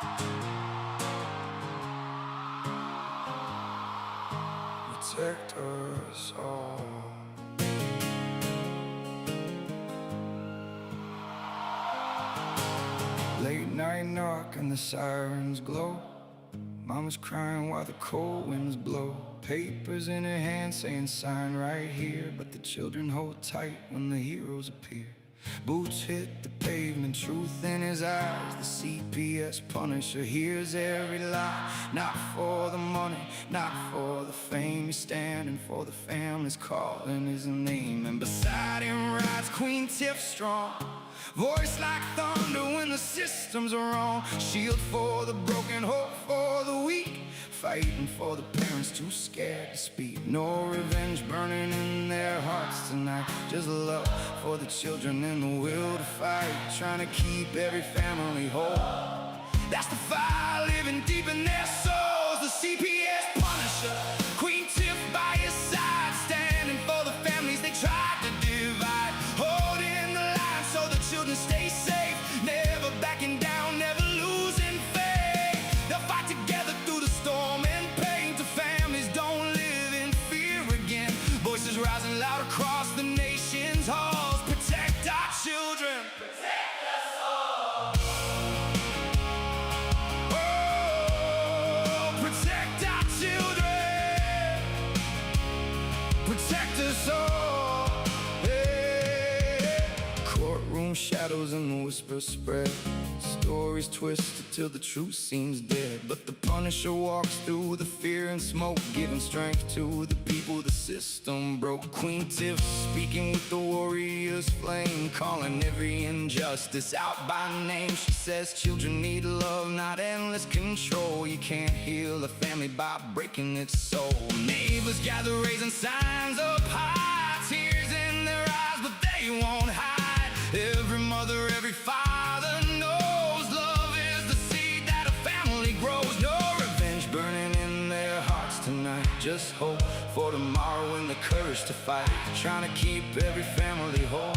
Protect us all. Late night knock and the sirens glow. Mama's crying while the cold winds blow. Papers in her hand saying sign right here, but the children hold tight when the heroes appear. Boots hit the pavement, truth in his eyes. The CPS Punisher hears every lie. Not for the money, not for the fame. He's standing for the families, calling his name. And beside him rides Queen Tiff strong, voice like thunder when the systems are wrong. Shield for the broken, hope for the weak, fighting for the parents too scared to speak. No revenge burning in their hearts tonight, just love for the children and the will to fight, trying to keep every family whole. That's the fire living deep in their souls. The CPS Punisher, Queen Tiff by his side, standing for the families they tried to divide, holding the line so the children stay safe, never backing down, never losing faith. They'll fight together through the storm and pain, till families don't live in fear again. Voices rising loud across the nation's halls. Protect our children, protect us all. Oh, protect our children, protect us all. Hey. Courtroom shadows and the whispers spread, stories twisted till the truth seems dead. But the Punisher walks through the fear and smoke, giving strength to the people the system broke. Queen Tiff speaking with the warrior's flame, calling every injustice out by name. She says children need love, not endless control. You can't heal a family by breaking its soul. Neighbors gather raising signs up high, tears in their eyes but they won't hide. Every mother, every father knows love is the seed that a family grows. No revenge burning in their hearts tonight, just hope for tomorrow and the courage to fight, trying to keep every family whole.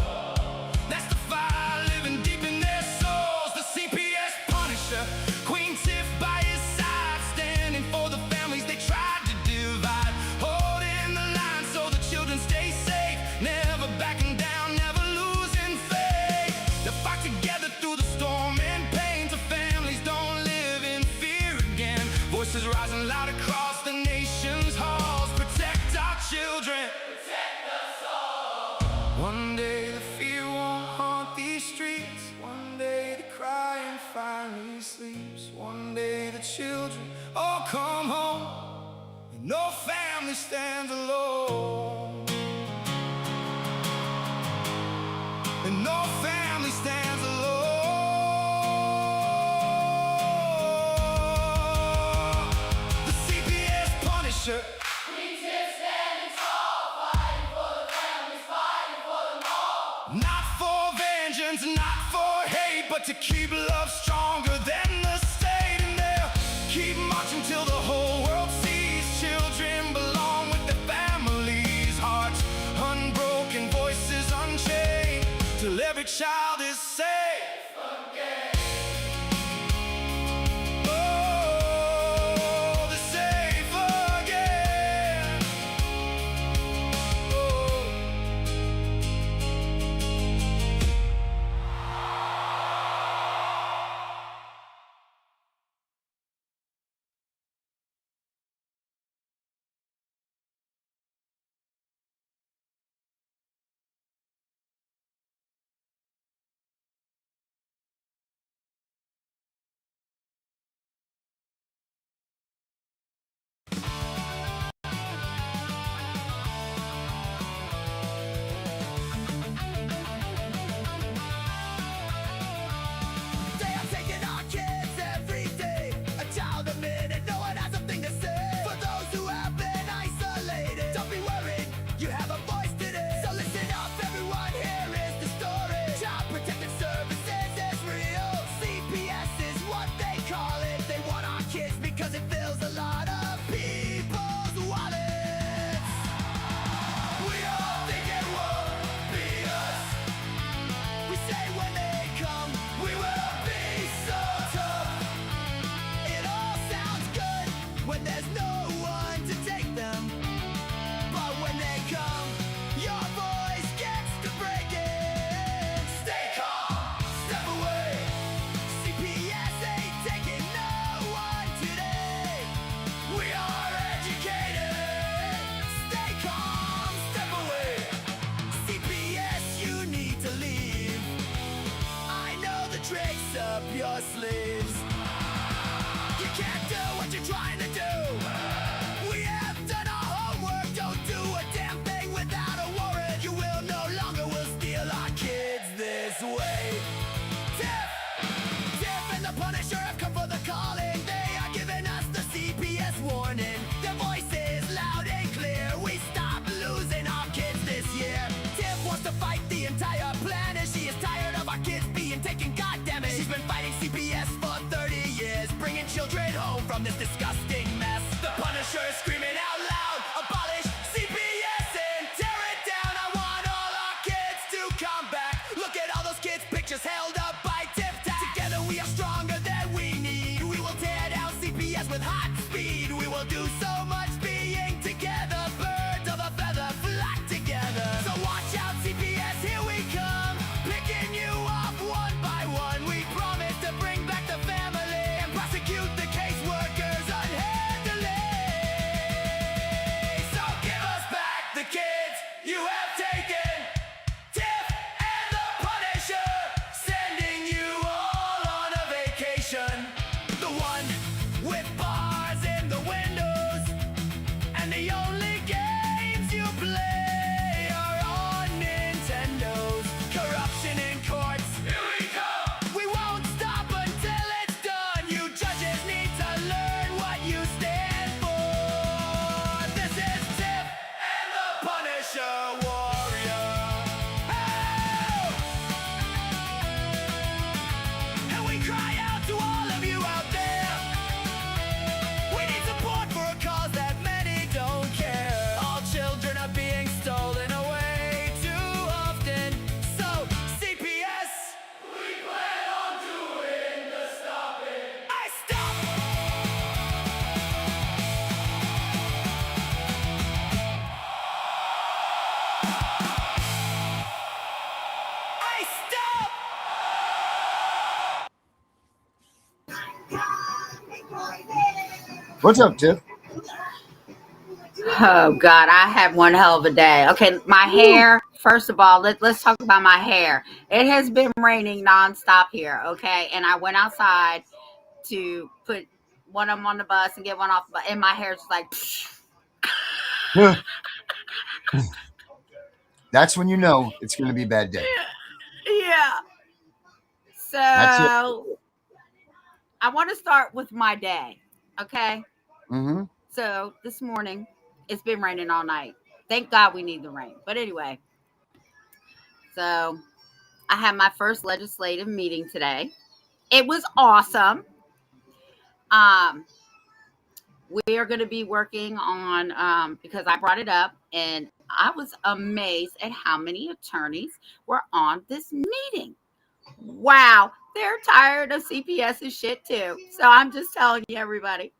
That's the fire living deep in their souls. The CPS Punisher, Queen Tiff by his side, standing for the families they tried to divide, holding the line so the children stay safe, never backing down, never losing faith. They fight together through the storm and pain, till families don't live in fear again. Voices rising loud across the nation's halls. Protect our children, protect us all. One day the fear won't haunt these streets, one day the crying finally sleeps, one day the children all come home and no family stands alone, and no family stands alone. The CPS Punisher, Queen Tiff standing tall, fighting for the families, fighting for them all. not for vengeance, not for hate, but to keep love stronger than the state. And they'll keep marching till the whole world sees children belong with their families, hearts unbroken, voices unchained, till every child is safe again. Oh, they're safe again. Oh. trace up your sleeves. You can't do what you're trying to do. We have done our homework. Don't do a damn thing without a warrant. You will no longer will steal our kids this way. Tiff and the Punisher have come for the calling. They are giving us the CPS warning. Their voice is loud and clear. We stop losing our kids this year. Tiff wants to fight the entire planet. She is tired of our kids being taken. Goddamn it, she's been fighting CPS for 30 years, bringing children home from this disgusting mess. The Punisher is screaming out loud, abolish CPS and tear it down. I want all our kids to come back. Look at all those kids' pictures held up by Tiff Tac. Together we are stronger than we need. We will tear down CPS with hot speed. We will do so much being together. Birds of a feather flock together. So watch out, CPS, here we come, picking you off one by one. We promise to bring back the family and prosecute the caseworkers unhandily. So give us back the kids you have taken. Tiff and the Punisher, sending you all on a vacation. The one with bars in the windows, and the only games you play are on Nintendos. Corruption in courts, here we come. We won't stop until it's done. You judges need to learn what you stand for. This is Tiff and the Punisher Warrior. Oh! And we cry out to all of you out there. We need support for a cause that many don't care. All children are being stolen away too often. So, CPS, we plan on doing the stopping. I stop! I stop! What's up, Tiff? Oh God, I had one hell of a day. Okay, my hair. First of all, let's talk about my hair. It has been raining nonstop here. Okay, and I went outside to put one of them on the bus and get one off, and my hair's just like. That's when you know it's going to be a bad day. Yeah. That's So I want to start with my day. Okay. Mm-hmm. So this morning, it's been raining all night. Thank God we need the rain. But anyway, so I had my first legislative meeting today. It was awesome. We are going to be working on, because I brought it up, and I was amazed at how many attorneys were on this meeting. Wow, they're tired of CPS's shit too. So I'm just telling you, everybody.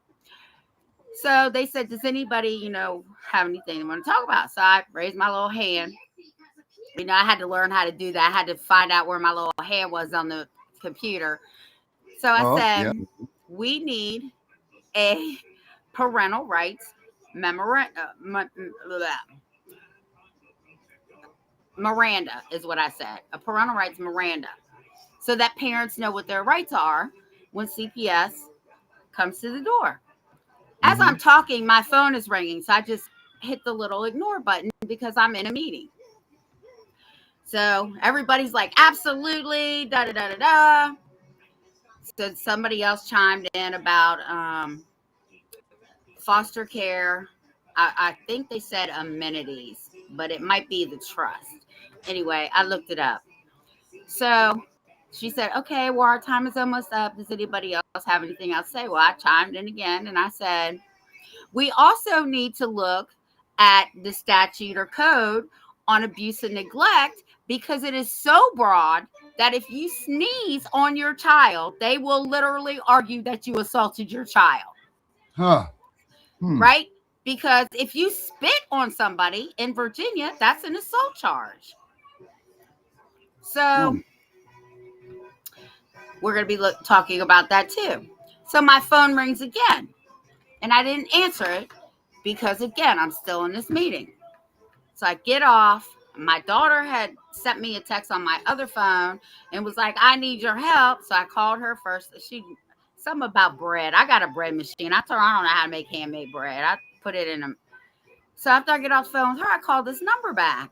So they said, does anybody, have anything they want to talk about? So I raised my little hand. I had to learn how to do that. I had to find out where my little hand was on the computer. So I said, we need a parental rights Miranda is what I said. A parental rights Miranda. So that parents know what their rights are when CPS comes to the door. As I'm talking, my phone is ringing. So I just hit the little ignore button because I'm in a meeting. So everybody's like, absolutely, da-da-da-da-da. So somebody else chimed in about foster care. I think they said amenities, but it might be the trust. Anyway, I looked it up. So she said, okay, well, our time is almost up. Does anybody else have anything else to say? Well, I chimed in again and I said, we also need to look at the statute or code on abuse and neglect because it is so broad that if you sneeze on your child, they will literally argue that you assaulted your child. Right? Because if you spit on somebody in Virginia, that's an assault charge. So we're going to be talking about that too. So my phone rings again and I didn't answer it because, again, I'm still in this meeting. So I get off, my daughter had sent me a text on my other phone and was like, I need your help. So I called her first. Something about bread. I got a bread machine. I told her I don't know how to make handmade bread. I put it in a. So after I get off the phone with her, I called this number back.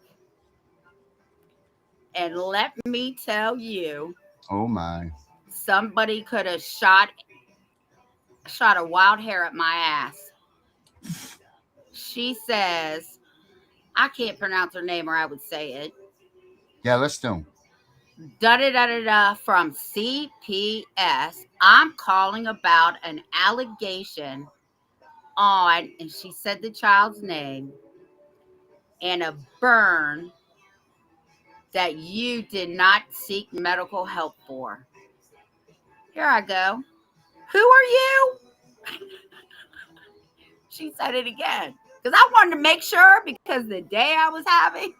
And let me tell you, Oh my. somebody could have shot a wild hair at my ass. She says, I can't pronounce her name or I would say it. Yeah, let's do. Da-da-da-da-da from CPS. I'm calling about an allegation on, and she said the child's name, and a burn that you did not seek medical help for. Here I go. Who are you? She said it again. Because I wanted to make sure, because the day I was having,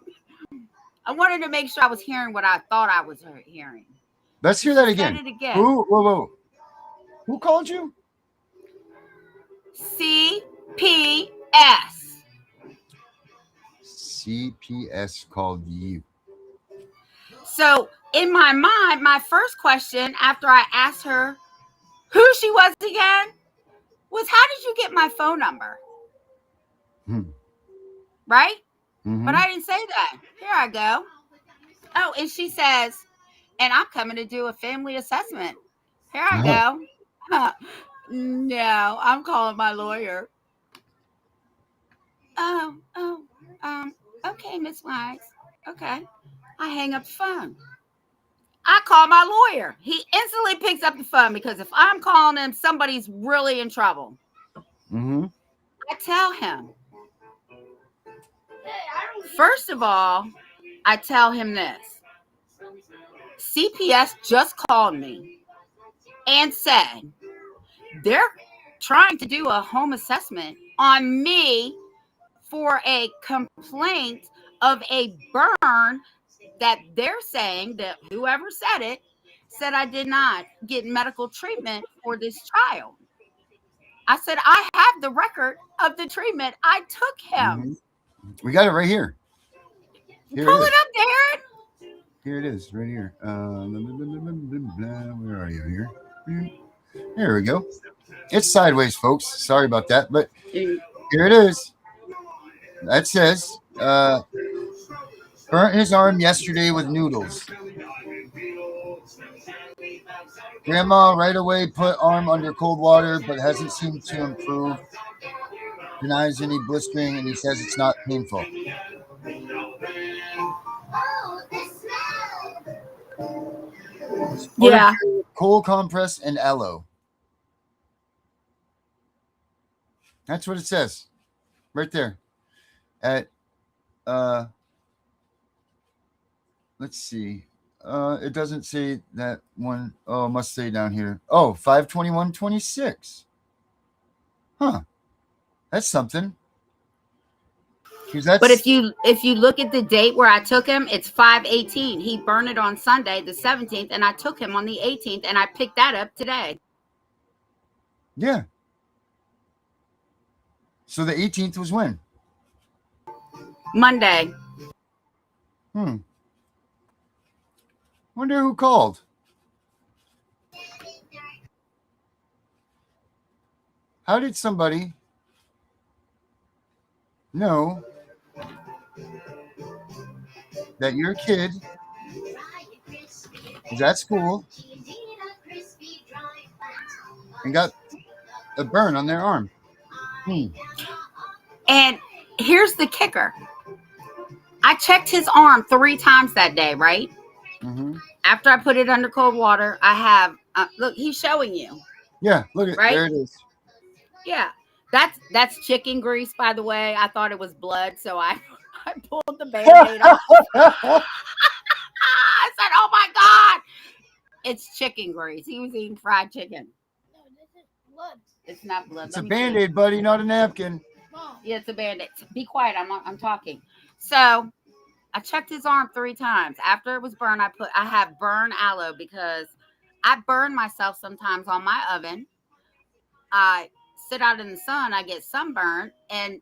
I wanted to make sure I was hearing what I thought I was hearing. Let's hear that again. Said it again. Whoa. Who called you? CPS. CPS called you. So in my mind, my first question after I asked her who she was again was, how did you get my phone number? Right? Mm-hmm. But I didn't say that. Here I go. Oh, and she says, and I'm coming to do a family assessment. Here I go. No, I'm calling my lawyer. Okay, Miss Wise. Okay. I hang up the phone. I call my lawyer. He instantly picks up the phone because if I'm calling him, somebody's really in trouble. Mm-hmm. I tell him. First of all, I tell him this. CPS just called me and said they're trying to do a home assessment on me for a complaint of a burn that they're saying that whoever said it said I did not get medical treatment for this child. I said, I have the record of the treatment I took him. Mm-hmm. We got it right here. Pull it up, Darren. Here it is, right here. Where are you here? Here we go. It's sideways, folks. Sorry about that, but here it is. That says, burnt his arm yesterday with noodles. Grandma right away put arm under cold water, but hasn't seemed to improve. Denies any blistering, and he says it's not painful. Yeah. Cold compress and aloe. That's what it says. Right there. At let's see. It doesn't say that one. Oh, it must say down here. Oh, 5/21/26. Huh. That's something. But if you look at the date where I took him, it's 5/18. He burned it on Sunday, the 17th, and I took him on the 18th, and I picked that up today. Yeah. So the 18th was when? Monday. Wonder who called. How did somebody know that your kid was at school and got a burn on their arm? And here's the kicker. I checked his arm 3 times that day, right? Mm-hmm. After I put it under cold water, I have, look, he's showing you. Yeah, look at right? There it is. Yeah, that's chicken grease, by the way. I thought it was blood, so I pulled the Band-Aid off. I said, oh my God, it's chicken grease. He was eating fried chicken. No, this is blood. It's not blood. It's a Band-Aid, buddy, not a napkin. Yeah, it's a Band-Aid. Be quiet, I'm talking. So I checked his arm 3 times. After it was burned, I have burn aloe because I burn myself sometimes on my oven. I sit out in the sun, I get sunburned, and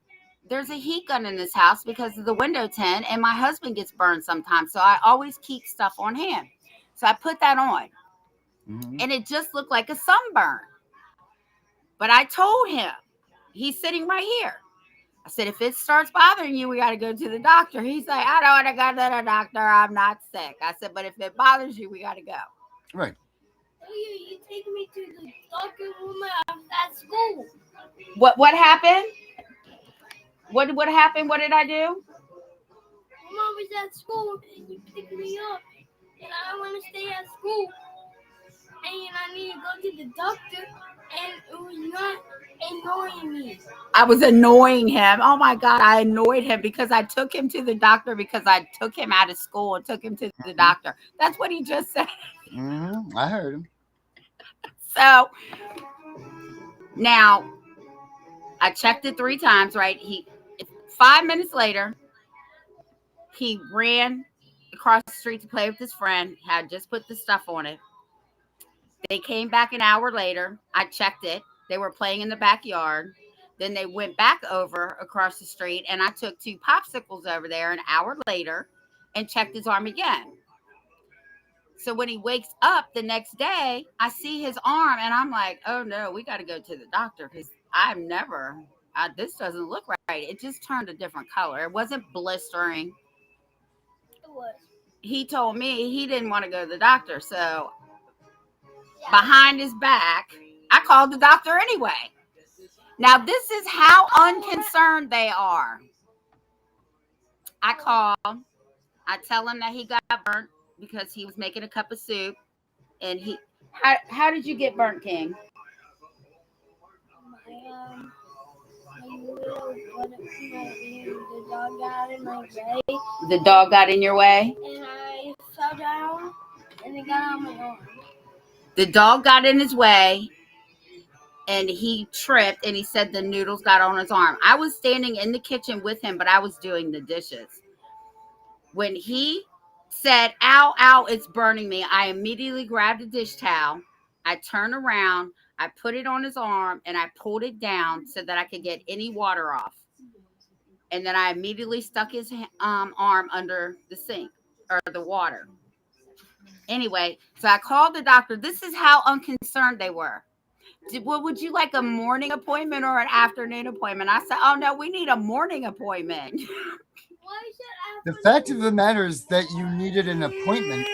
there's a heat gun in this house because of the window tint, and my husband gets burned sometimes. So I always keep stuff on him. So I put that on, and it just looked like a sunburn. But I told him, he's sitting right here. I said, if it starts bothering you, we got to go to the doctor. He's like, I don't want to go to the doctor. I'm not sick. I said, but if it bothers you, we got to go. Right. You take me to the doctor room at school. What happened? What happened? What did I do? Mom was at school and you picked me up, and I want to stay at school, and I need to go to the doctor, and it was not annoying me. I was annoying him. Oh my God, I annoyed him because I took him to the doctor because I took him out of school and took him to the doctor. That's what he just said. I heard him. So now I checked it 3 times, right? 5 minutes later, he ran across the street to play with his friend, had just put the stuff on it. They came back an hour later. I checked it. They were playing in the backyard. Then they went back over across the street, and I took 2 popsicles over there an hour later and checked his arm again. So when he wakes up the next day, I see his arm, and I'm like, oh no, we got to go to the doctor because this doesn't look right. It just turned a different color. It wasn't blistering. It was. He told me he didn't want to go to the doctor. So behind his back, I called the doctor anyway. Now, this is how unconcerned they are. I call. I tell him that he got burnt because he was making a cup of soup. And how did you get burnt, King? The dog got in my way. The dog got in your way? And I fell down, and it got on my arm. The dog got in his way, and he tripped, and he said the noodles got on his arm. I was standing in the kitchen with him, but I was doing the dishes. When he said, ow, ow, it's burning me, I immediately grabbed a dish towel. I turned around, I put it on his arm, and I pulled it down so that I could get any water off. And then I immediately stuck his arm under the sink or the water. Anyway, so I called the doctor. This is how unconcerned they were. Would you like a morning appointment or an afternoon appointment? I said, oh, no, we need a morning appointment. The fact of the matter is that you needed an appointment.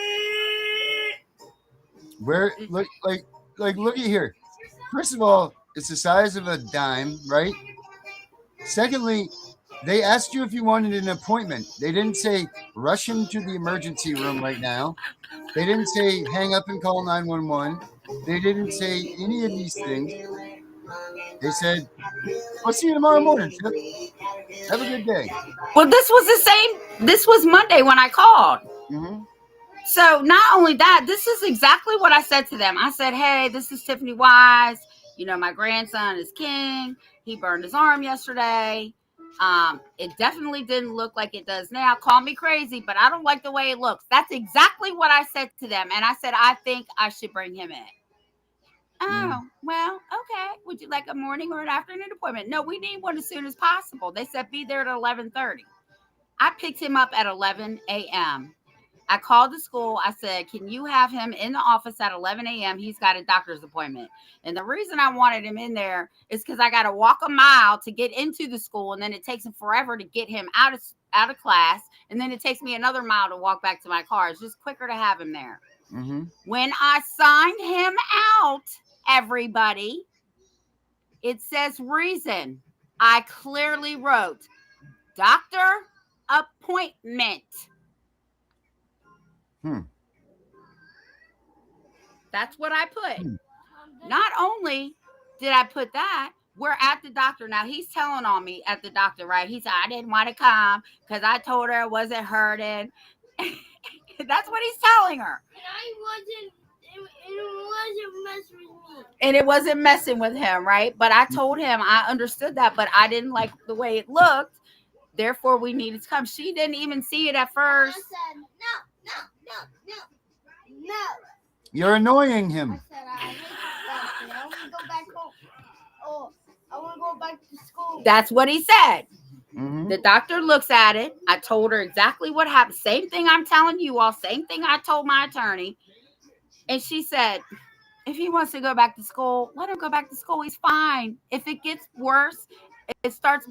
Look at here. First of all, it's the size of a dime, right? Secondly, they asked you if you wanted an appointment. They didn't say rush into the emergency room right now. They didn't say hang up and call 911. They didn't say any of these things. They said, I'll see you tomorrow morning, Tiff. Have a good day. Well, this was Monday when I called. So not only that, this is exactly what I said to them. I said, hey, this is Tiffany Wise. You know, my grandson is King. He burned his arm yesterday. It definitely didn't look like it does now. Call me crazy, but I don't like the way it looks. That's exactly what I said to them. And I said, I think I should bring him in. Oh, well, okay. Would you like a morning or an afternoon appointment? No, we need one as soon as possible. They said be there at 11:30. I picked him up at 11 a.m. I called the school. I said, can you have him in the office at 11 a.m.? He's got a doctor's appointment. And the reason I wanted him in there is because I got to walk a mile to get into the school. And then it takes him forever to get him out of class. And then it takes me another mile to walk back to my car. It's just quicker to have him there. When I signed him out, everybody, it says reason. I clearly wrote doctor appointment. That's what I put. Not only did I put that, we're at the doctor. Now he's telling on me at the doctor, right? He said, I didn't want to come because I told her it wasn't hurting. That's what he's telling her. And it wasn't messing with him, right? But I told him I understood that, but I didn't like the way it looked. Therefore, we needed to come. She didn't even see it at first. I said, no. You're annoying him. I said, I hate the doctor. I want to go back home. Oh, I want to go back to school. That's what he said. Mm-hmm. The doctor looks at it. I told her exactly what happened. Same thing I'm telling you all. Same thing I told my attorney. And she said, if he wants to go back to school, let him go back to school. He's fine. If it gets worse, it starts,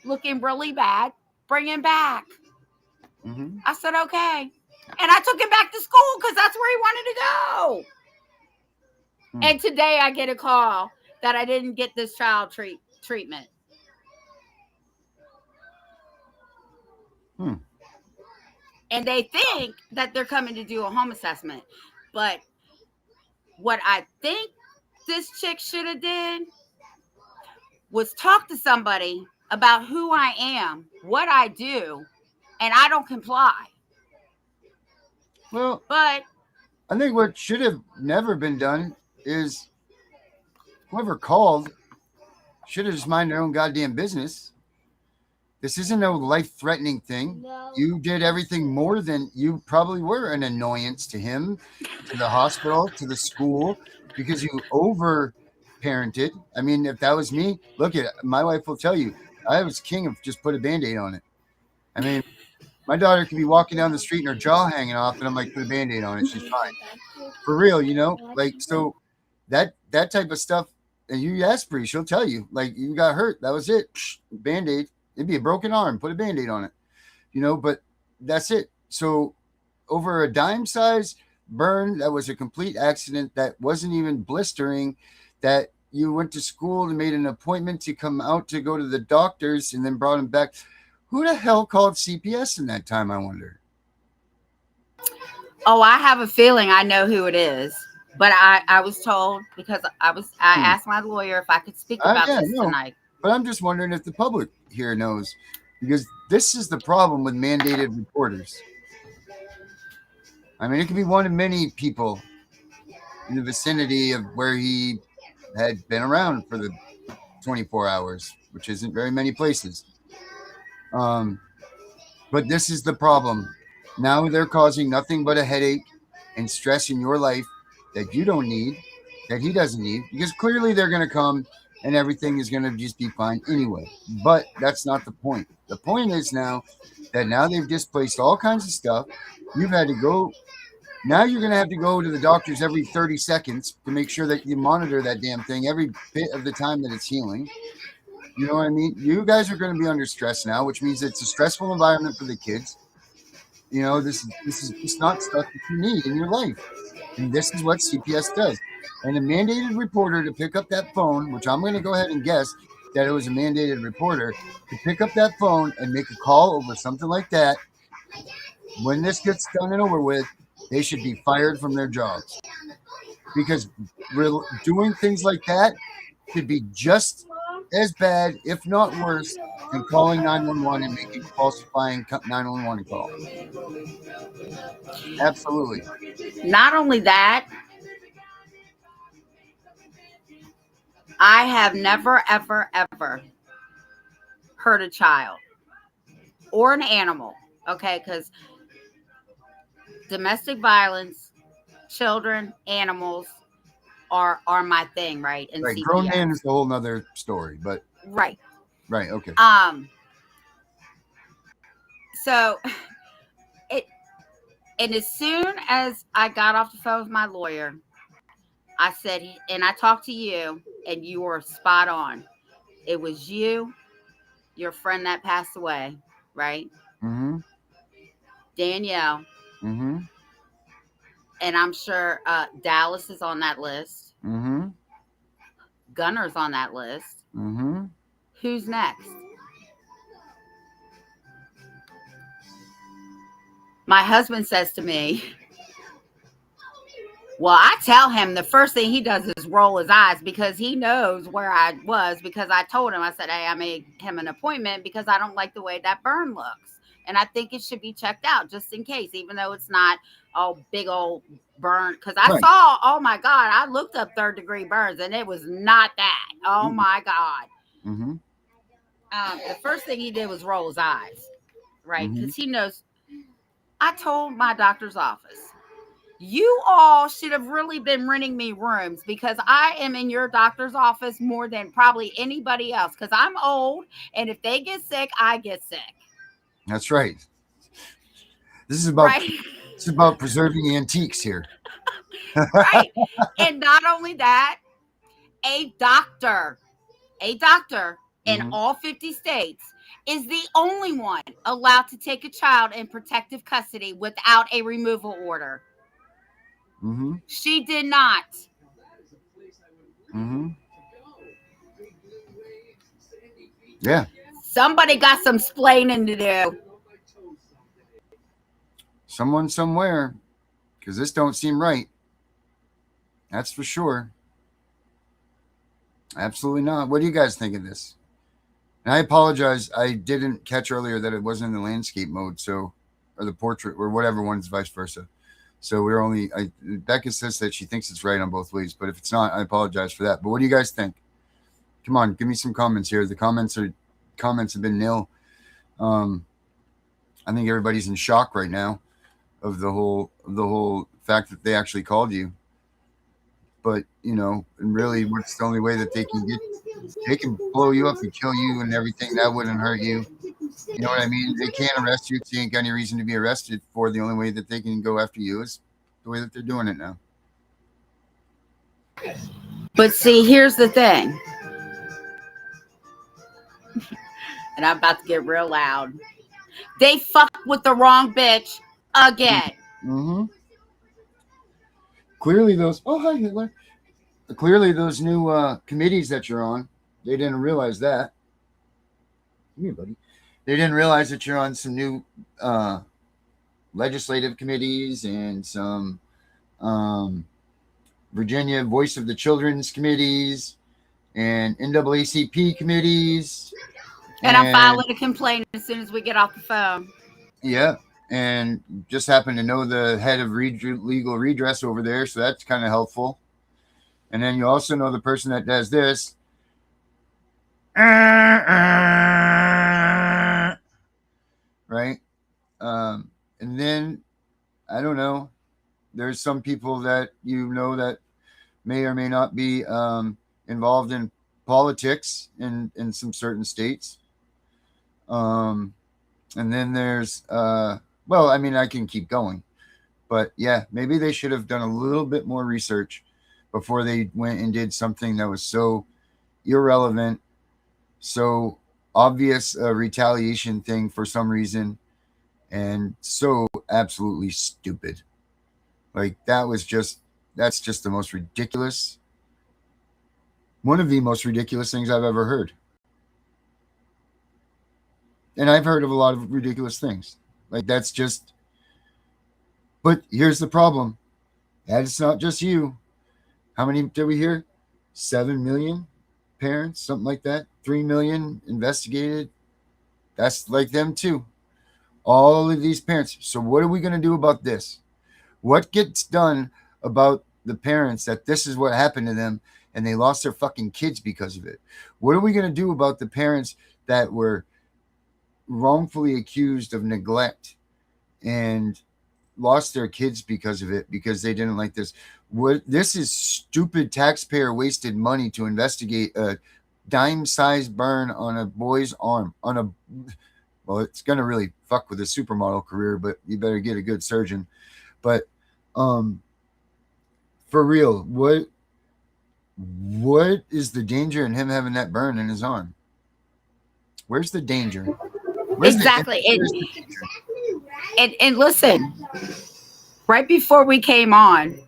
looking really bad, bring him back. Mm-hmm. I said, okay. And I took him back to school because that's where he wanted to go. And today I get a call that I didn't get this child treatment. And they think that they're coming to do a home assessment. But what I think this chick should have did was talk to somebody about who I am, what I do, and I don't comply. Well, But I think what should have never been done is whoever called should have just mind their own goddamn business. This isn't no life-threatening thing. No. You did everything more than you probably were an annoyance to him, to the hospital, to the school, because you over-parented. I mean, if that was me, look at it. My wife will tell you, I was king of just put a Band-Aid on it. I mean, my daughter could be walking down the street and her jaw hanging off, and I'm like, put a Band-Aid on it. She's fine. For real, like, so that type of stuff, and you ask Bree, she'll tell you, like, you got hurt. That was it. Band-Aid. It'd be a broken arm. Put a Band-Aid on it. But that's it. So over a dime size burn, that was a complete accident. That wasn't even blistering. That you went to school and made an appointment to come out to go to the doctors and then brought him back. Who the hell called CPS in that time, I wonder? Oh, I have a feeling I know who it is. But I was told, because I asked my lawyer if I could speak about this tonight. But I'm just wondering if the public here knows, because this is the problem with mandated reporters. I mean, it could be one of many people in the vicinity of where he had been around for the 24 hours, which isn't very many places. But this is the problem. Now they're causing nothing but a headache and stress in your life that you don't need, that he doesn't need, because clearly they're going to come and everything is going to just be fine anyway. But that's not the point. The point is now they've displaced all kinds of stuff. You've had to go. Now you're going to have to go to the doctors every 30 seconds to make sure that you monitor that damn thing every bit of the time that it's healing. You know what I mean? You guys are going to be under stress now, which means it's a stressful environment for the kids. This is just not stuff that you need in your life. And this is what CPS does. And a mandated reporter to pick up that phone, which I'm going to go ahead and guess that it was a mandated reporter, to pick up that phone and make a call over something like that. When this gets done and over with, they should be fired from their jobs. Because doing things like that could be just as bad, if not worse, than calling 911 and making falsifying 911 call. Absolutely. Not only that, I have never, ever, ever hurt a child or an animal, okay? Because domestic violence, children, animals are my thing, right? In Right. CPS. Grown man is a whole nother story, but right. Right. Okay. So and as soon as I got off the phone with my lawyer, I said, and I talked to you, and you were spot on. It was you, your friend that passed away, right? Mm-hmm. Danielle. Mm-hmm. And I'm sure Dallas is on that list. Mm-hmm. Gunner's on that list. Mm-hmm. Who's next? My husband says to me, well, I tell him the first thing he does is roll his eyes because he knows where I was, because I told him, I said, hey, I made him an appointment because I don't like the way that burn looks. And I think it should be checked out just in case, even though it's not a big old burn. Because I saw, oh my God, I looked up 3rd-degree burns and it was not that. Oh my God. Mm-hmm. The first thing he did was roll his eyes, right? Because he knows. I told my doctor's office, You all should have really been renting me rooms because I am in your doctor's office more than probably anybody else because I'm old. And if they get sick, I get sick. That's right. This is Right. about preserving antiques here. Right. And not only that, a doctor in all 50 states is the only one allowed to take a child in protective custody without a removal order. Mm-hmm. She did not. Mm-hmm. Yeah. Somebody got some splaining to do. Someone somewhere, because this don't seem right. That's for sure. Absolutely not. What do you guys think of this? And I apologize. I didn't catch earlier that it wasn't in the landscape mode, so, or the portrait, or whatever one's vice versa. So we're only. Becca says that she thinks it's right on both ways, but if it's not, I apologize for that. But what do you guys think? Come on, give me some comments here. The comments have been nil. I think everybody's in shock right now of the whole fact that they actually called you. But and really, what's the only way that they can blow you up and kill you and everything? That wouldn't hurt you. You know what I mean? They can't arrest you. They ain't got any reason to be arrested for. The only way that they can go after you is the way that they're doing it now. But see, here's the thing. And I'm about to get real loud. They fucked with the wrong bitch again. Mm-hmm. Clearly those. Oh, hi, Hitler. Clearly those new committees that you're on, they didn't realize that. Come here, buddy. They didn't realize that you're on some new legislative committees and some Virginia Voice of the Children's committees and NAACP committees. And I'm filing a complaint as soon as we get off the phone. Yeah. And just happen to know the head of legal redress over there. So that's kind of helpful. And then you also know the person that does this. Right? And then, I don't know, there's some people that that may or may not be involved in politics in some certain states. And then there's, well, I mean, I can keep going. But yeah, maybe they should have done a little bit more research before they went and did something that was so irrelevant, so obvious a retaliation thing for some reason, and so absolutely stupid. Like that's just the most ridiculous, one of the most ridiculous things I've ever heard. And I've heard of a lot of ridiculous things. Like that's just, but here's the problem. And it's not just you. How many did we hear? 7 million parents, something like that. 3 million investigated. That's like them too. All of these parents. So what are we going to do about this? What gets done about the parents that this is what happened to them and they lost their fucking kids because of it? What are we going to do about the parents that were wrongfully accused of neglect and lost their kids because of it, because they didn't like this? This is stupid taxpayer wasted money to investigate a dime-sized burn on a boy's arm. Well, it's going to really fuck with a supermodel career, but you better get a good surgeon. But for real, what is the danger in him having that burn in his arm? Where's the danger? Exactly. And listen, right before we came on,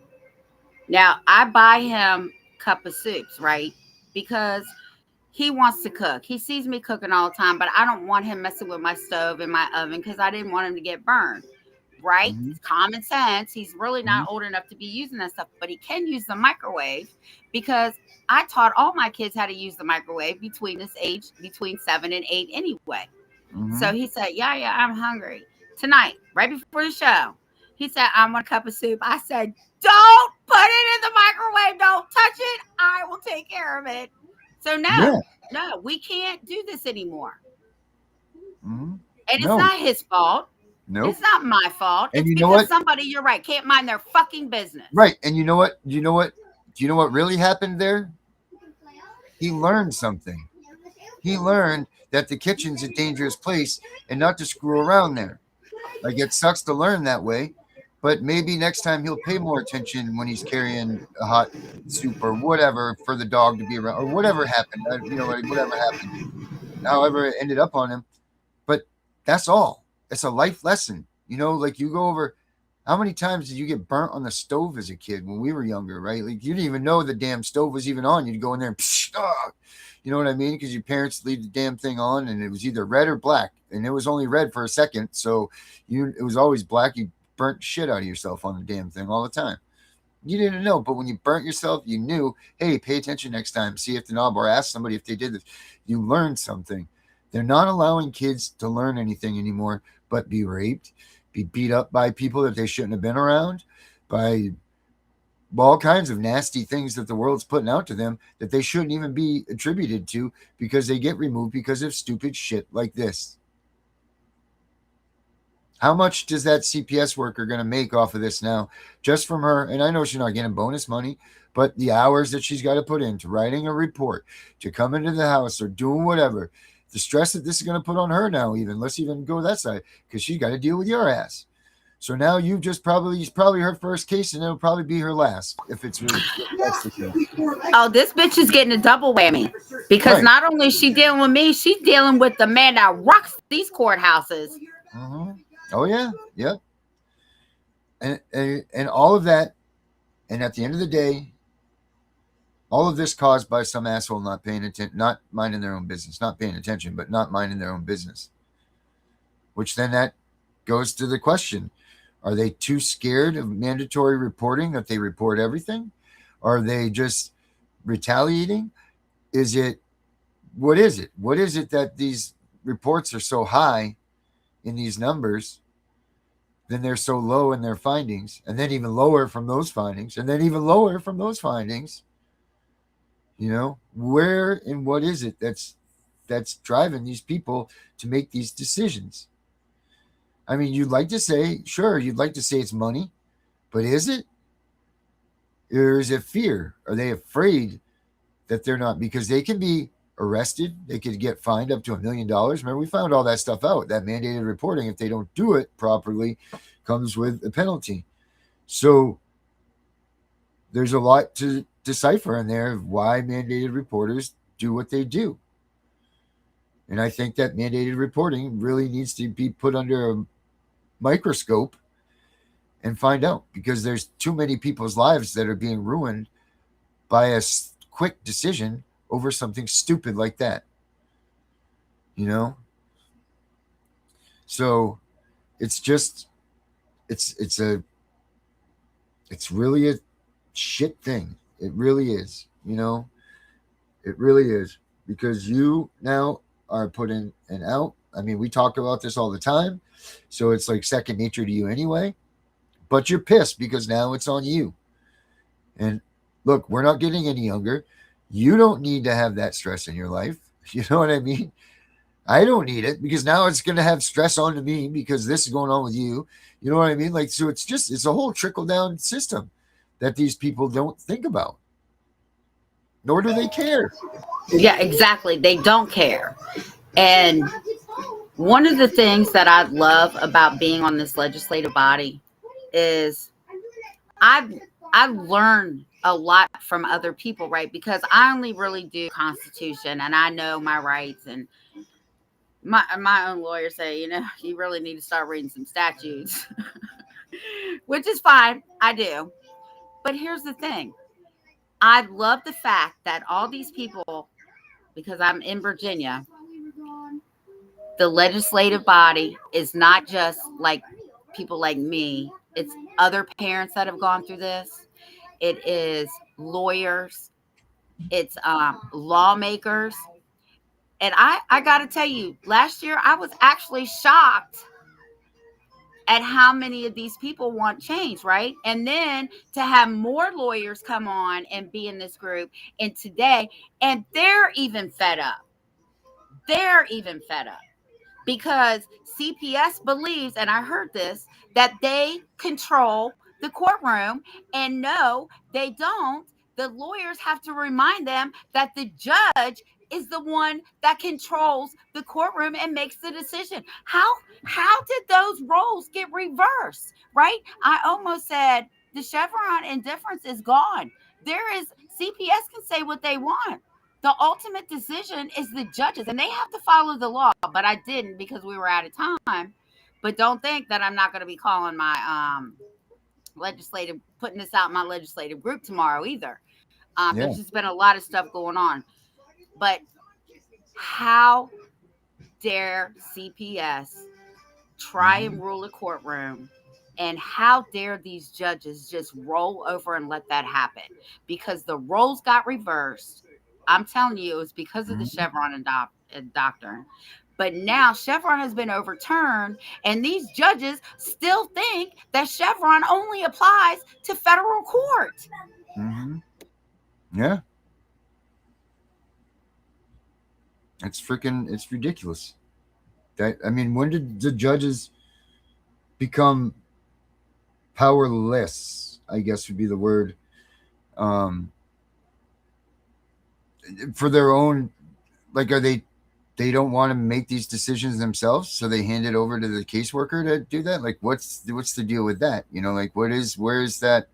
now I buy him cup of soups, right? Because he wants to cook. He sees me cooking all the time, but I don't want him messing with my stove and my oven because I didn't want him to get burned, right? Mm-hmm. It's common sense. He's really not old enough to be using that stuff, but he can use the microwave because I taught all my kids how to use the microwave between 7 and 8 anyway. Mm-hmm. So he said, yeah, I'm hungry. Tonight, right before the show, he said, I want a cup of soup. I said, don't put it in the microwave. Don't touch it. I will take care of it. So no, we can't do this anymore. Mm-hmm. And it's not his fault. Nope. It's not my fault. And it's you know because what? somebody, you're right, can't mind their fucking business. Right. And you know what? Do you know what really happened there? He learned something. He learned that the kitchen's a dangerous place and not to screw around there. Like, it sucks to learn that way, but maybe next time he'll pay more attention when he's carrying a hot soup or whatever for the dog to be around, or whatever happened. Whatever happened, however it ended up on him. But that's all. It's a life lesson. Like, you go over, how many times did you get burnt on the stove as a kid when we were younger, right? Like, you didn't even know the damn stove was even on. You'd go in there and psh, oh, you know what I mean? Because your parents leave the damn thing on, and it was either red or black, and it was only red for a second, so it was always black. You burnt shit out of yourself on the damn thing all the time. You didn't know, but when you burnt yourself, you knew, hey, pay attention next time. See if the knob, or ask somebody if they did this. You learned something. They're not allowing kids to learn anything anymore, but be raped, be beat up by people that they shouldn't have been around, by all kinds of nasty things that the world's putting out to them that they shouldn't even be attributed to, because they get removed because of stupid shit like this. How much does that CPS worker going to make off of this now, just from her? And I know she's not getting bonus money, but the hours that she's got to put into writing a report, to come into the house or doing whatever, the stress that this is going to put on her now, let's even go that side, because she's got to deal with your ass. So now it's probably her first case, and it'll probably be her last, if it's really, if that's the case. Oh, this bitch is getting a double whammy, because Right. not only is she dealing with me, she's dealing with the man that rocks these courthouses. Mm-hmm. Oh yeah, yep. And all of that, and at the end of the day, all of this caused by some asshole not paying attention, not minding their own business, not paying attention, but not minding their own business. Which then that goes to the question: are they too scared of mandatory reporting that they report everything? Are they just retaliating? What is it? What is it that these reports are so high in these numbers, then they're so low in their findings, and then even lower from those findings, and then even lower from those findings? Where and what is it that's driving these people to make these decisions? I mean, you'd like to say it's money, but is it? Or is it fear? Are they afraid that they're not? Because they can be arrested. They could get fined up to $1 million. Remember, we found all that stuff out. That mandated reporting, if they don't do it properly, comes with a penalty. So there's a lot to decipher in there of why mandated reporters do what they do. And I think that mandated reporting really needs to be put under a microscope and find out, because there's too many people's lives that are being ruined by a quick decision over something stupid like that. So it's just, it's really a shit thing. It really is. It really is, because you now are put in and out. I mean, we talk about this all the time, so it's like second nature to you anyway. But you're pissed because now it's on you. And look, we're not getting any younger. You don't need to have that stress in your life. You know what I mean? I don't need it, because now it's going to have stress onto me because this is going on with you. You know what I mean? Like, so it's a whole trickle down system that these people don't think about, nor do they care. Yeah, exactly. They don't care. And one of the things that I love about being on this legislative body is I've learned a lot from other people, right? Because I only really do Constitution, and I know my rights, and my own lawyer say, you really need to start reading some statutes, which is fine. I do. But here's the thing. I love the fact that all these people, because I'm in Virginia, the legislative body is not just like people like me. It's other parents that have gone through this. It is lawyers. It's lawmakers. And I got to tell you, last year I was actually shocked at how many of these people want change, right? And then to have more lawyers come on and be in this group, and today, and they're even fed up. because CPS believes, and I heard this, that they control the courtroom. And no, they don't. The lawyers have to remind them that the judge is the one that controls the courtroom and makes the decision. How did those roles get reversed? Right? I almost said the Chevron indifference is gone. There is CPS can say what they want. The ultimate decision is the judges, and they have to follow the law. But I didn't because we were out of time. But don't think that I'm not going to be calling my putting this out in my legislative group tomorrow either. Yeah. There's just been a lot of stuff going on. But how dare CPS try and rule a courtroom? And how dare these judges just roll over and let that happen? Because the roles got reversed. I'm telling you, it was because of the Chevron doctrine. But now Chevron has been overturned, and these judges still think that Chevron only applies to federal court. Mm-hmm. Yeah. It's ridiculous. When did the judges become powerless, I guess would be the word, for their own, like, they don't want to make these decisions themselves, so they hand it over to the caseworker to do that? Like, what's the deal with that? Like, where is that?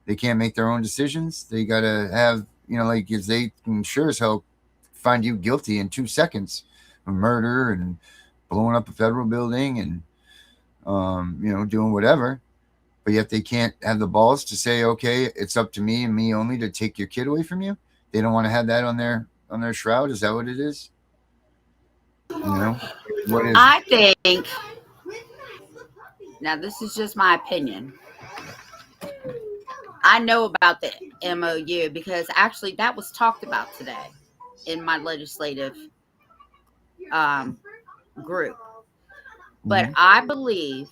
They can't make their own decisions. They gotta have, like, if they can sure as hell find you guilty in 2 seconds of murder and blowing up a federal building and doing whatever, but yet they can't have the balls to say, okay, it's up to me and me only to take your kid away from you. They don't want to have that on their shroud. Is that what it is? What is I think, now this is just my opinion, I know about the MOU because actually that was talked about today in my legislative group. But I believe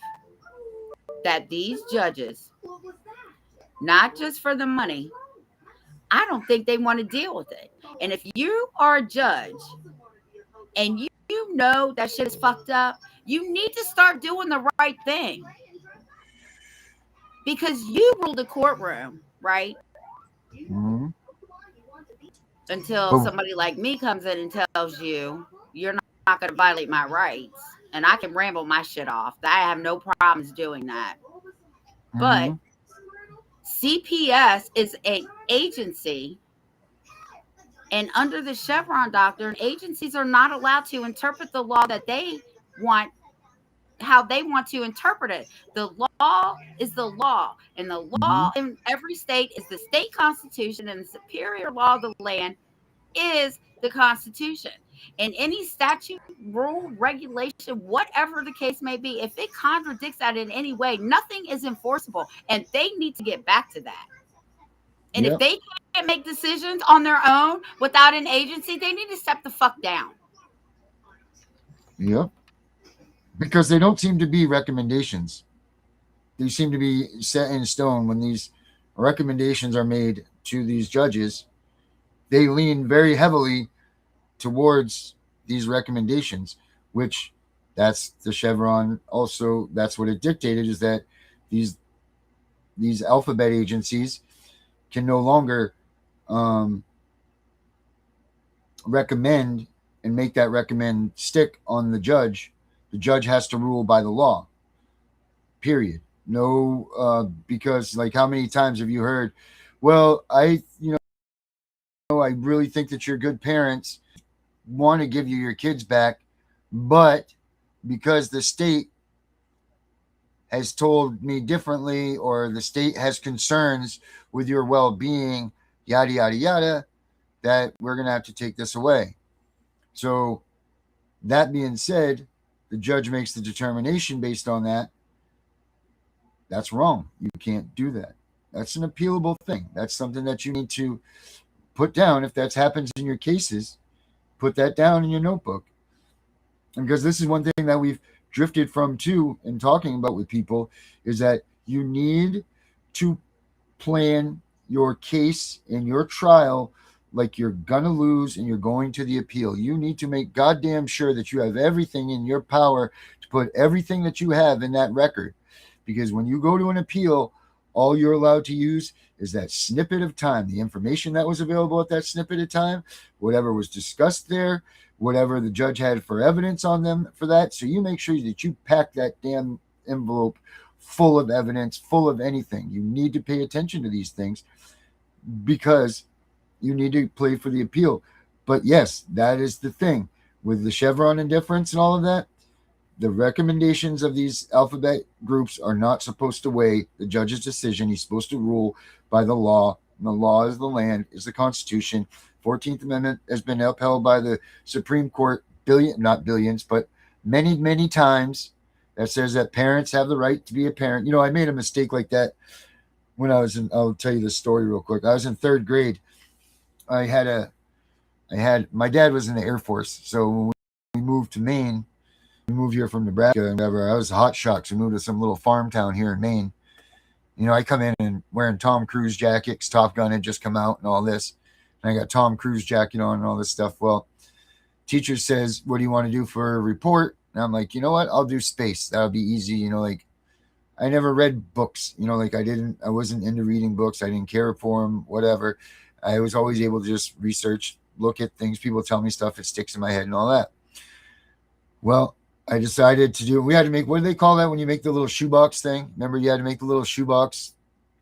that these judges, not just for the money, I don't think they want to deal with it. And if you are a judge and you know that shit is fucked up, you need to start doing the right thing. Because you rule the courtroom, right? Until somebody like me comes in and tells you, you're not going to violate my rights. And I can ramble my shit off. I have no problems doing that. But CPS is an agency. And under the Chevron doctrine, agencies are not allowed to interpret the law that they want, how they want to interpret it. The law is the law. And the law in every state is the state constitution, and the superior law of the land is the Constitution. And any statute, rule, regulation, whatever the case may be, if it contradicts that in any way, nothing is enforceable. And they need to get back to that. And if they can't make decisions on their own without an agency, they need to step the fuck down. Yep. Because they don't seem to be recommendations. They seem to be set in stone. When these recommendations are made to these judges, they lean very heavily towards these recommendations, which that's the Chevron also, that's what it dictated, is that these alphabet agencies can no longer recommend and make that recommend stick on the judge. The judge has to rule by the law, period. No, because, like, how many times have you heard, well, I really think that you're good parents, want to give you your kids back, but because the state has told me differently, or the state has concerns with your well-being, yada, yada, yada, that we're going to have to take this away. So that being said, the judge makes the determination based on that. That's wrong. You can't do that. That's an appealable thing. That's something that you need to put down. If that happens in your cases, put that down in your notebook. And because this is one thing that we've drifted from too in talking about with people, is that you need to plan your case and your trial like you're gonna lose and you're going to the appeal. You need to make goddamn sure that you have everything in your power to put everything that you have in that record. Because when you go to an appeal, all you're allowed to use is that snippet of time, the information that was available at that snippet of time, whatever was discussed there, whatever the judge had for evidence on them for that. So you make sure that you pack that damn envelope full of evidence, full of anything. You need to pay attention to these things because you need to play for the appeal. But yes, that is the thing with the Chevron indifference and all of that. The recommendations of these alphabet groups are not supposed to weigh the judge's decision. He's supposed to rule by the law. And the law is the land, is the Constitution. 14th Amendment has been upheld by the Supreme Court not billions, but many, many times, that says that parents have the right to be a parent. You know, I made a mistake like that when I was in, I'll tell you this story real quick. I was in 3rd grade. My dad was in the Air Force. So when we moved to Maine, we moved here from Nebraska and whatever. I was hot shocked. We moved to some little farm town here in Maine. You know, I come in and wearing Tom Cruise jackets. Top Gun had just come out and all this. And I got Tom Cruise jacket on and all this stuff. Well, teacher says, what do you want to do for a report? And I'm like, you know what? I'll do space. That'll be easy. You know, like I never read books. You know, like I wasn't into reading books. I didn't care for them, whatever. I was always able to just research, look at things. People tell me stuff. It sticks in my head and all that. Well, I decided to do, we had to make, what do they call that when you make the little shoebox thing? Remember you had to make the little shoebox,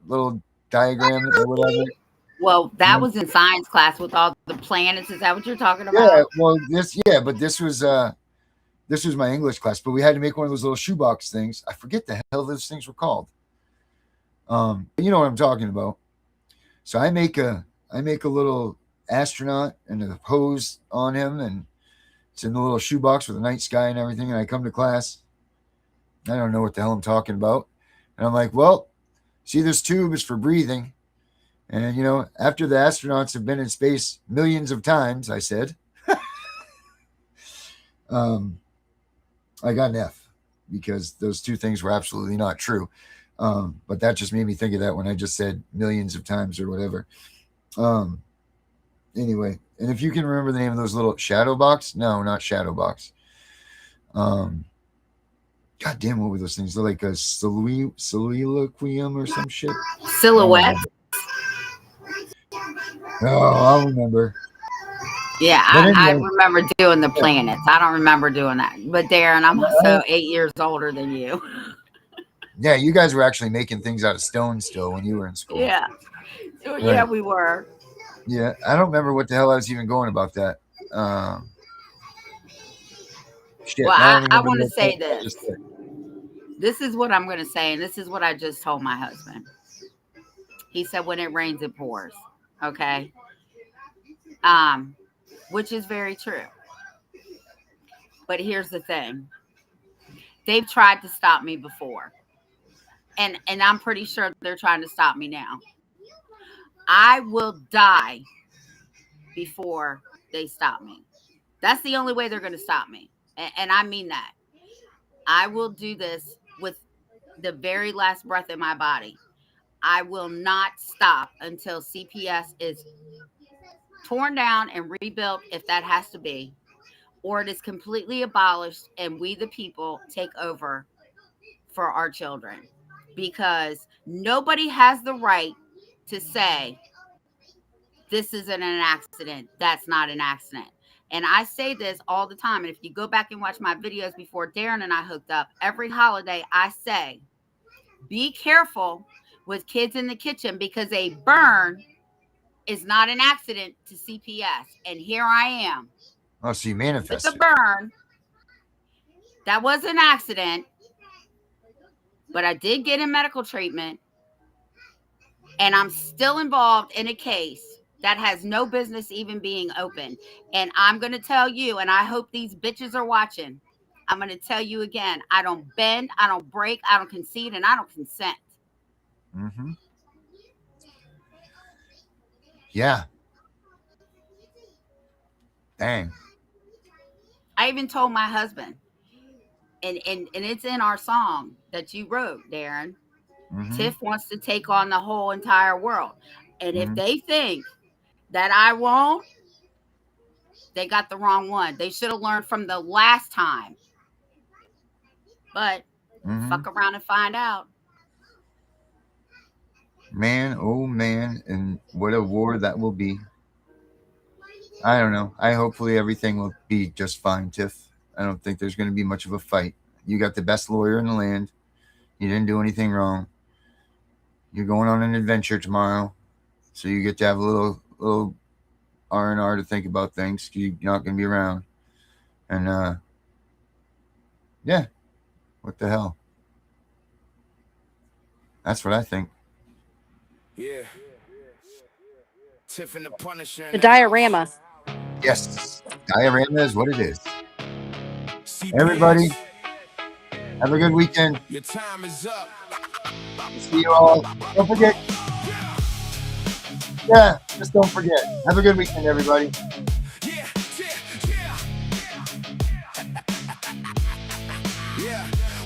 little diagram or whatever? Well, that was in science class with all the planets. Is that what you're talking about? Yeah, well, but this was my English class, but we had to make one of those little shoebox things. I forget the hell those things were called. You know what I'm talking about. So I make a little astronaut and a hose on him, and it's in the little shoebox with a night sky and everything. And I come to class. I don't know what the hell I'm talking about. And I'm like, well, see, this tube is for breathing. And, you know, after the astronauts have been in space millions of times, I said, I got an F because those two things were absolutely not true. But that just made me think of that when I just said millions of times or whatever. Anyway, and if you can remember the name of those little shadow box, no, not shadow box. God damn, what were those things? They're like a soliloquium or some shit. Silhouette. Oh, I'll remember. Yeah, But I anyway, remember doing the planets. I don't remember doing that. But Darren, I'm also 8 years older than you. yeah, you guys were actually making things out of stone still when you were in school. Yeah. Right. Yeah, we were. Yeah, I don't remember what the hell I was even going about that. Shit. Well, Now I want to say this. Just This is what I'm going to say, and this is what I just told my husband. He said, when it rains, it pours. Okay? Which is very true. But here's the thing. They've tried to stop me before. And I'm pretty sure they're trying to stop me now. I will die before they stop me. That's the only way they're going to stop me. And I mean that. I will do this with the very last breath in my body. I will not stop until CPS is torn down and rebuilt, if that has to be, or it is completely abolished and we, the people, take over for our children. Because nobody has the right to say, this isn't an accident. That's not an accident. And I say this all the time. And if you go back and watch my videos before Darren and I hooked up, every holiday I say, be careful with kids in the kitchen because a burn is not an accident to CPS. And here I am. Oh, so you manifested. With a burn. That was an accident. But I did get in medical treatment. And I'm still involved in a case that has no business even being open. And I'm going to tell you, and I hope these bitches are watching, I'm going to tell you again, I don't bend, I don't break, I don't concede, and I don't consent. Mm-hmm. Yeah. Dang. I even told my husband, and it's in our song that you wrote, Darren, Mm-hmm. Tiff wants to take on the whole entire world. And if they think that I won't, they got the wrong one. They should have learned from the last time. But fuck around and find out. Man, oh man, and what a war that will be. I don't know. Hopefully everything will be just fine, Tiff. I don't think there's going to be much of a fight. You got the best lawyer in the land. You didn't do anything wrong. You're going on an adventure tomorrow, so you get to have a little R&R to think about things. You're not going to be around. And yeah, what the hell? That's what I think. Yeah. Tiff and the Punisher. The diorama. Yes, diorama is what it is. CPS. Everybody, have a good weekend. Your time is up. See you all. Don't forget. Yeah, just don't forget. Have a good weekend, everybody. Yeah.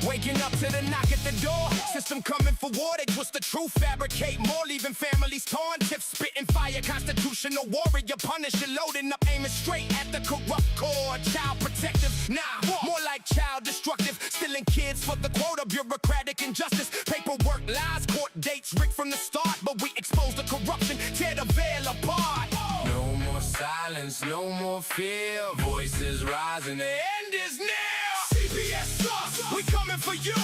Waking up to the knock at the door. System coming for war. They twist the truth, fabricate more, leaving families torn. Tiff spitting fire, constitutional warrior, Punisher, loading up, aiming straight at the corrupt core. Child protective, nah, more like child destructive. Stealing kids for the quota, bureaucratic injustice. Paperwork, lies, court dates, rigged from the start. But we expose the corruption, tear the veil apart. No more silence, no more fear. Voices rising, the end is near. CPS sauce, we coming for you.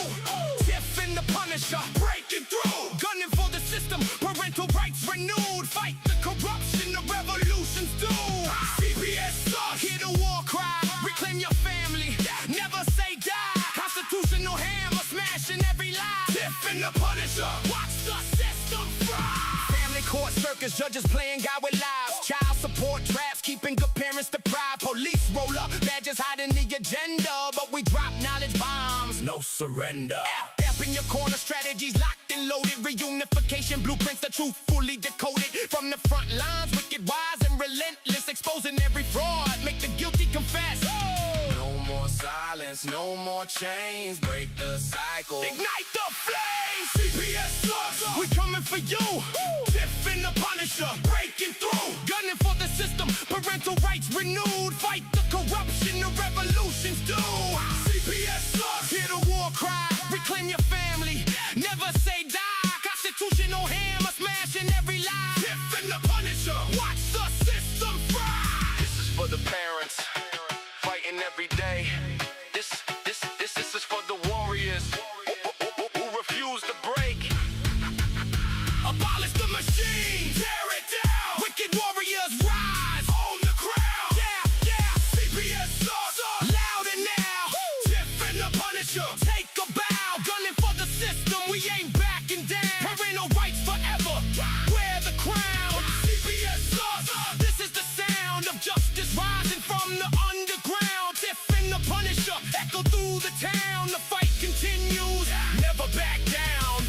Tiff and the Punisher, breaking through. Gunning for the system, parental rights renewed. Fight the corruption, the revolution's due. CPS sauce, hear the war cry. Reclaim your family, never say die. Constitutional hammer, smashing every lie. Tiff and the Punisher, watch the system fry. Family court circus, judges playing God with lives. Child support traps, keeping good parents deprived. Police roll up, badges hiding the agenda. But we drop knowledge bombs, no surrender. Up in your corner, strategies locked and loaded. Reunification blueprints, the truth fully decoded. From the front lines, wicked, wise, and relentless. Exposing every fraud, make the guilty confess. No more silence, no more chains. Break the cycle, ignite the flames. CPS slugs, we coming for you. Tiff and the Punisher, breaking through. Gunning for the system, parental rights renewed. Fight the corruption, the revolution's due. CPS slugs, hear the war cry. Reclaim your family, never say die. Constitutional hammer, smashing every lie. Tiff and the Punisher, watch the system fry. This is for the parents, fighting every day. This is for the warriors who refuse to break. Abolish the machine, tear it down. Wicked warriors rise, own the crown. Yeah, CPS sauce, louder now. Tiff and the Punisher, take a bow. Gunning for the system, we ain't backing down. Parental rights forever, wear the crown. CPS sauce, this is the sound of justice rising from the underground. Tiff and the Punisher, echo through the town. The fight continues, never back down.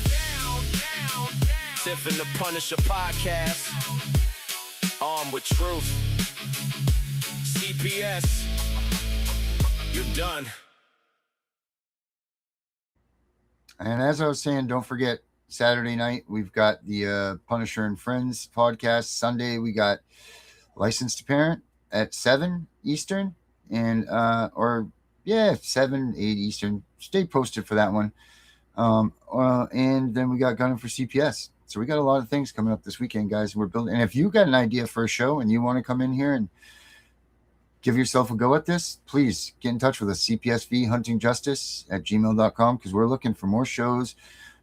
Tiff and the Punisher podcast, armed with truth. CPS, you're done. And as I was saying, don't forget, Saturday night, we've got the Punisher and Friends podcast. Sunday, we got License to Parent at 7 Eastern. And, 7, 8 Eastern. Stay posted for that one. And then we got Gunning for CPS. So we got a lot of things coming up this weekend, guys. We're building. And if you got an idea for a show and you want to come in here and give yourself a go at this, please get in touch with us, cpsvhuntingjustice@gmail.com, because we're looking for more shows,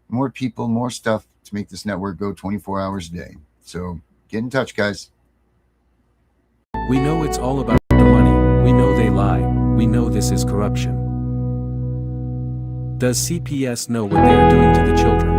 more people, more stuff to make this network go 24 hours a day. So get in touch, guys. We know it's all about the money. We know they lie. We know this is corruption. Does CPS know what they are doing to the children?